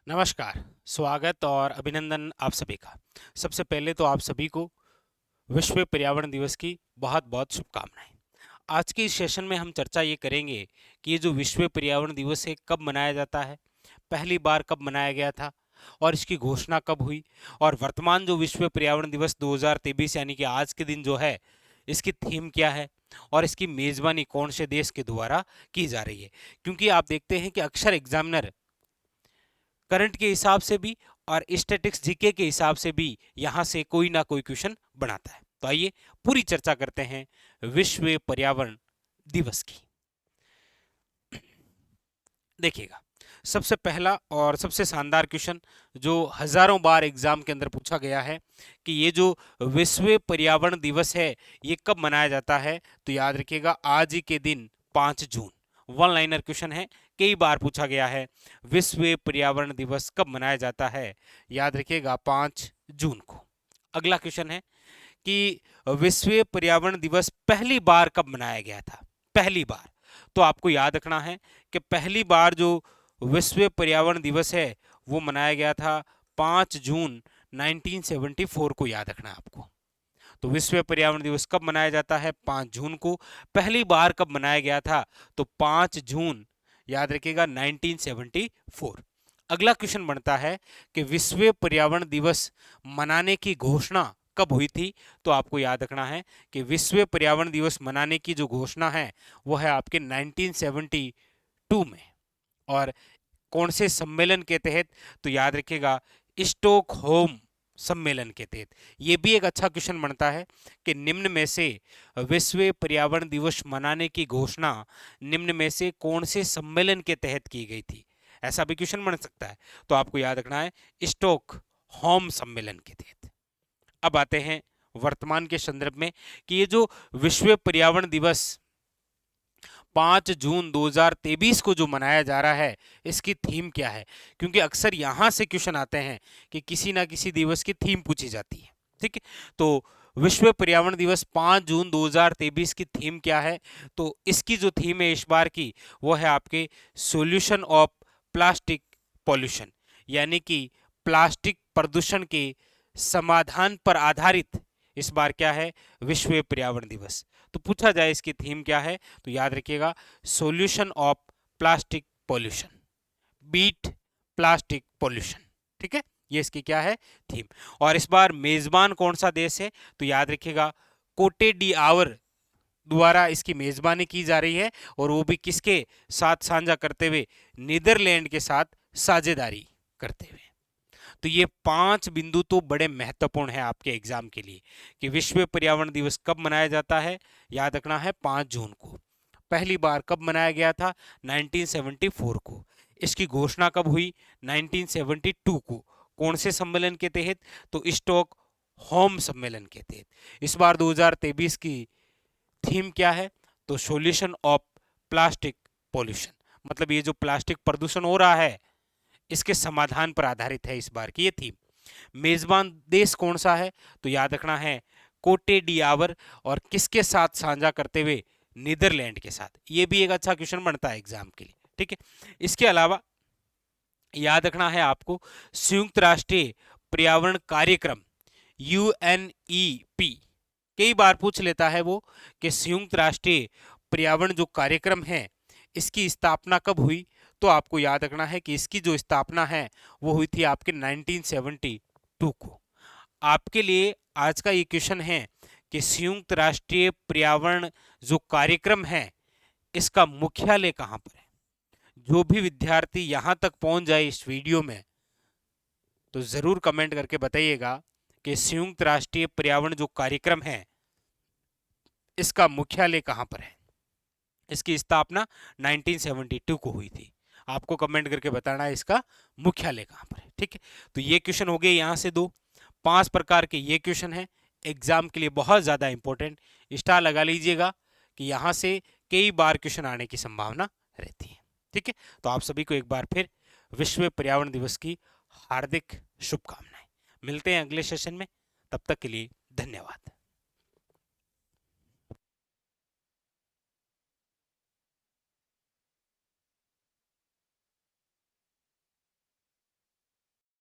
नमस्कार, स्वागत और अभिनंदन आप सभी का। सबसे पहले तो आप सभी को विश्व पर्यावरण दिवस की बहुत बहुत शुभकामनाएं। आज के इस सेशन में हम चर्चा ये करेंगे कि ये जो विश्व पर्यावरण दिवस है कब मनाया जाता है, पहली बार कब मनाया गया था और इसकी घोषणा कब हुई, और वर्तमान जो विश्व पर्यावरण दिवस 2023 यानी कि आज के दिन जो है इसकी थीम क्या है और इसकी मेज़बानी कौन से देश के द्वारा की जा रही है। क्योंकि आप देखते हैं कि अक्सर एग्जामिनर करंट के हिसाब से भी और स्टैटिक्स जीके के हिसाब से भी यहाँ से कोई ना कोई क्वेश्चन बनाता है। तो आइए पूरी चर्चा करते हैं विश्व पर्यावरण दिवस की। देखिएगा, सबसे पहला और सबसे शानदार क्वेश्चन जो हजारों बार एग्जाम के अंदर पूछा गया है कि ये जो विश्व पर्यावरण दिवस है ये कब मनाया जाता है, तो याद रखिएगा आज ही के दिन 5 जून। वन लाइनर क्वेश्चन है, कई बार पूछा गया है विश्व पर्यावरण दिवस कब मनाया जाता है, याद रखिएगा 5 जून को। अगला क्वेश्चन है कि विश्व पर्यावरण दिवस पहली बार कब मनाया गया था। पहली बार, तो आपको याद रखना है कि पहली बार जो विश्व पर्यावरण दिवस है वो मनाया गया था 5 जून 1974 को, याद रखना है आपको। तो विश्व पर्यावरण दिवस कब मनाया जाता है, 5 जून को। पहली बार कब मनाया गया था, तो 5 जून, याद रखिएगा 1974। अगला क्वेश्चन बनता है कि विश्व पर्यावरण दिवस मनाने की घोषणा कब हुई थी, तो आपको याद रखना है कि विश्व पर्यावरण दिवस मनाने की जो घोषणा है वो है आपके 1972 में। और कौन से सम्मेलन के तहत, तो याद रखिएगा स्टॉकहोम सम्मेलन के तहत। ये भी एक अच्छा क्वेश्चन बनता है कि निम्न में से विश्व पर्यावरण दिवस मनाने की घोषणा निम्न में से कौन से सम्मेलन के तहत की गई थी, ऐसा भी क्वेश्चन बन सकता है। तो आपको याद रखना है स्टॉकहोम सम्मेलन के तहत। अब आते हैं वर्तमान के संदर्भ में कि ये जो विश्व पर्यावरण दिवस 5 जून 2023 को जो मनाया जा रहा है इसकी थीम क्या है, क्योंकि अक्सर यहाँ से क्वेश्चन आते हैं कि किसी ना किसी दिवस की थीम पूछी जाती है। ठीक है, तो विश्व पर्यावरण दिवस 5 जून 2023 की थीम क्या है, तो इसकी जो थीम है इस बार की वो है आपके सॉल्यूशन ऑफ प्लास्टिक पॉल्यूशन, यानी कि प्लास्टिक प्रदूषण के समाधान पर आधारित इस बार क्या है विश्व पर्यावरण दिवस। तो पूछा जाए इसकी थीम क्या है, तो याद रखिएगा solution of plastic pollution, beat plastic pollution. ठीक है, ये इसकी क्या है थीम। और इस बार मेजबान कौन सा देश है, तो याद रखिएगा कोटे डी आवर द्वारा इसकी मेजबानी की जा रही है, और वो भी किसके साथ साझा करते हुए, नीदरलैंड के साथ साझेदारी करते हुए। तो ये 5 बिंदु तो बड़े महत्वपूर्ण है आपके एग्जाम के लिए कि विश्व पर्यावरण दिवस कब मनाया जाता है, याद रखना है 5 जून को। पहली बार कब मनाया गया था, 1974 को। इसकी घोषणा कब हुई, 1972 को। कौन से सम्मेलन के तहत, तो स्टॉक होम सम्मेलन के तहत। इस बार 2023 की थीम क्या है, तो सॉल्यूशन ऑफ प्लास्टिक पॉल्यूशन, मतलब ये जो प्लास्टिक प्रदूषण हो रहा है इसके समाधान पर आधारित है इस बार की ये थीम। मेजबान देश कौन सा है, तो याद रखना है कोटे डी आवर, और किसके साथ साझा करते हुए, नीदरलैंड के साथ। ये भी एक अच्छा क्वेश्चन बनता है एग्जाम के लिए। ठीक है, इसके अलावा याद रखना है आपको संयुक्त राष्ट्रीय पर्यावरण कार्यक्रम UNEP, कई बार पूछ लेता है वो कि संयुक्त राष्ट्रीय पर्यावरण जो कार्यक्रम है इसकी स्थापना कब हुई, तो आपको याद रखना है कि इसकी जो स्थापना है वो हुई थी आपके 1972 को। आपके लिए आज का ये क्वेश्चन है कि संयुक्त राष्ट्रीय पर्यावरण जो कार्यक्रम है इसका मुख्यालय कहाँ पर है। जो भी विद्यार्थी यहाँ तक पहुँच जाए इस वीडियो में तो ज़रूर कमेंट करके बताइएगा कि संयुक्त राष्ट्रीय पर्यावरण जो कार्यक्रम है इसका मुख्यालय कहाँ पर है। इसकी स्थापना 1972 को हुई थी। आपको कमेंट करके बताना है इसका मुख्यालय कहाँ पर है। ठीक है, तो ये क्वेश्चन हो गए यहाँ से 2। 5 प्रकार के ये क्वेश्चन है एग्जाम के लिए बहुत ज़्यादा इंपॉर्टेंट। स्टार लगा लीजिएगा कि यहाँ से कई बार क्वेश्चन आने की संभावना रहती है। ठीक है, तो आप सभी को एक बार फिर विश्व पर्यावरण दिवस की हार्दिक शुभकामनाएं। मिलते हैं अगले सेशन में, तब तक के लिए धन्यवाद।